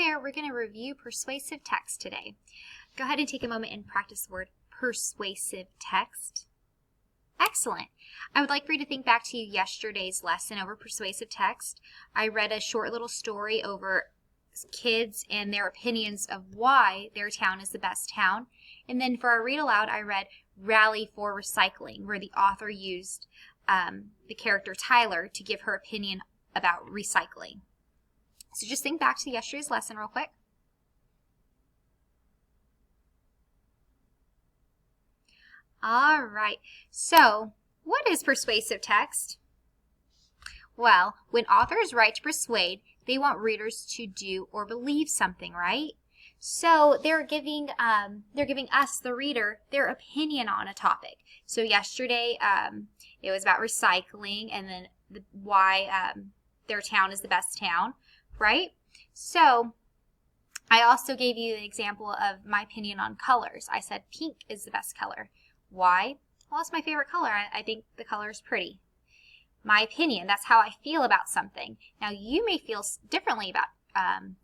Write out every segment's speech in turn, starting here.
there, we're going to review persuasive text today. Go ahead and take a moment and practice the word persuasive text. Excellent. I would like for you to think back to yesterday's lesson over persuasive text. I read a short little story over kids and their opinions of why their town is the best town. And then for our read aloud, I read Rally for Recycling, where the author used the character Tyler to give her opinion about recycling. So just think back to yesterday's lesson real quick. All right, so what is persuasive text? Well, when authors write to persuade, they want readers to do or believe something, right? So they're giving us, the reader, their opinion on a topic. So yesterday, it was about recycling and then why their town is the best town, right? So I also gave you the example of my opinion on colors. I said pink is the best color. Why? Well, it's my favorite color. I think the color is pretty. My opinion, that's how I feel about something. Now, you may feel differently about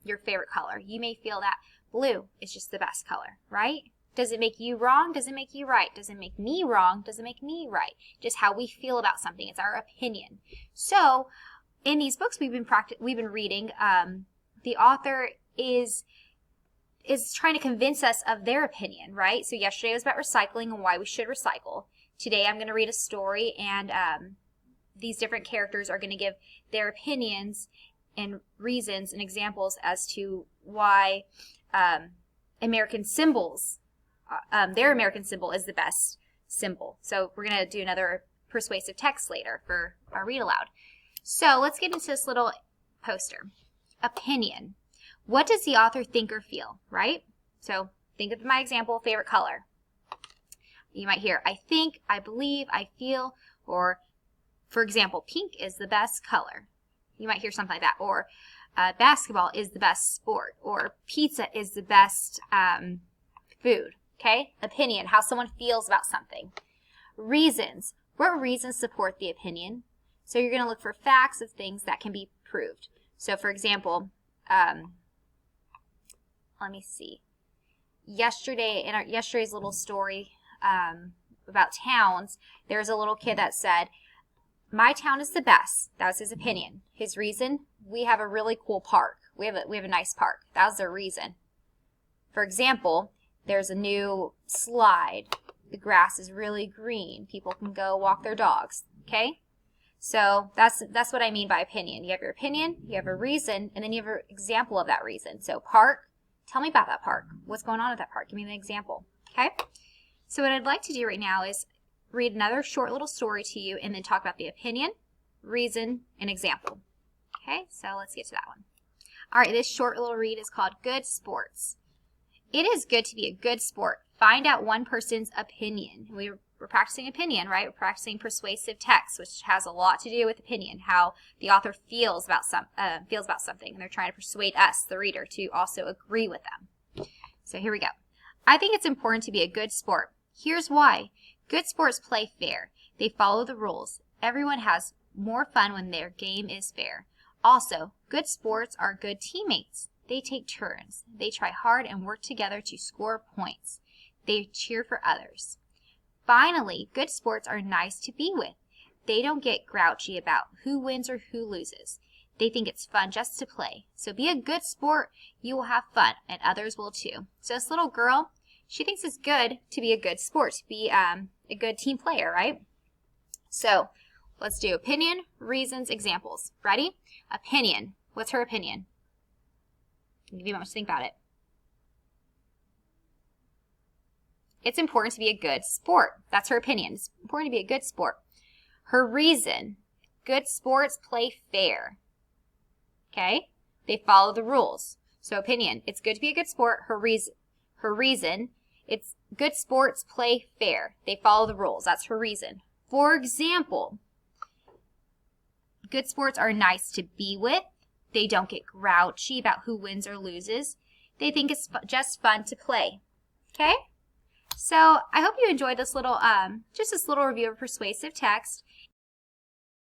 your favorite color. You may feel that blue is just the best color, right? Does it make you wrong? Does it make you right? Does it make me wrong? Does it make me right? Just how we feel about something. It's our opinion. So, in these books we've been reading, the author is trying to convince us of their opinion, right? So yesterday was about recycling and why we should recycle. Today I'm going to read a story, and these different characters are going to give their opinions and reasons and examples as to why American symbols, their American symbol is the best symbol. So we're going to do another persuasive text later for our read aloud. So let's get into this little poster. Opinion. What does the author think or feel, right? So think of my example, favorite color. You might hear, I think, I believe, I feel, or for example, pink is the best color. You might hear something like that. Or basketball is the best sport. Or pizza is the best food. Okay? Opinion, how someone feels about something. Reasons. What reasons support the opinion? So you're going to look for facts of things that can be proved. So for example, let me see. Yesterday, in yesterday's little story about towns, there's a little kid that said, my town is the best. That was his opinion. His reason, we have a really cool park. We have a nice park. That was their reason. For example, there's a new slide. The grass is really green. People can go walk their dogs. Okay? So that's what I mean by opinion. You have your opinion, you have a reason, and then you have an example of that reason. So park, tell me about that park. What's going on at that park? Give me an example. Okay? So what I'd like to do right now is read another short little story to you and then talk about the opinion, reason, and example. Okay, so let's get to that one. All right, this short little read is called Good Sports. It is good to be a good sport. Find out one person's opinion. We're practicing opinion, right? We're practicing persuasive text, which has a lot to do with opinion, how the author feels about something, and they're trying to persuade us, the reader, to also agree with them. So here we go. I think it's important to be a good sport. Here's why. Good sports play fair. They follow the rules. Everyone has more fun when their game is fair. Also, good sports are good teammates. They take turns. They try hard and work together to score points. They cheer for others. Finally, good sports are nice to be with. They don't get grouchy about who wins or who loses. They think it's fun just to play. So be a good sport. You will have fun, and others will too. So this little girl, she thinks it's good to be a good sport, to be a good team player, right? So let's do opinion, reasons, examples. Ready? Opinion. What's her opinion? I'll give you a moment to think about it. It's important to be a good sport. That's her opinion. It's important to be a good sport. Her reason, good sports play fair. Okay? They follow the rules. So opinion, it's good to be a good sport. Her reason, it's good sports play fair. They follow the rules. That's her reason. For example, good sports are nice to be with. They don't get grouchy about who wins or loses. They think it's just fun to play. Okay? So I hope you enjoyed this little, just this little review of persuasive text.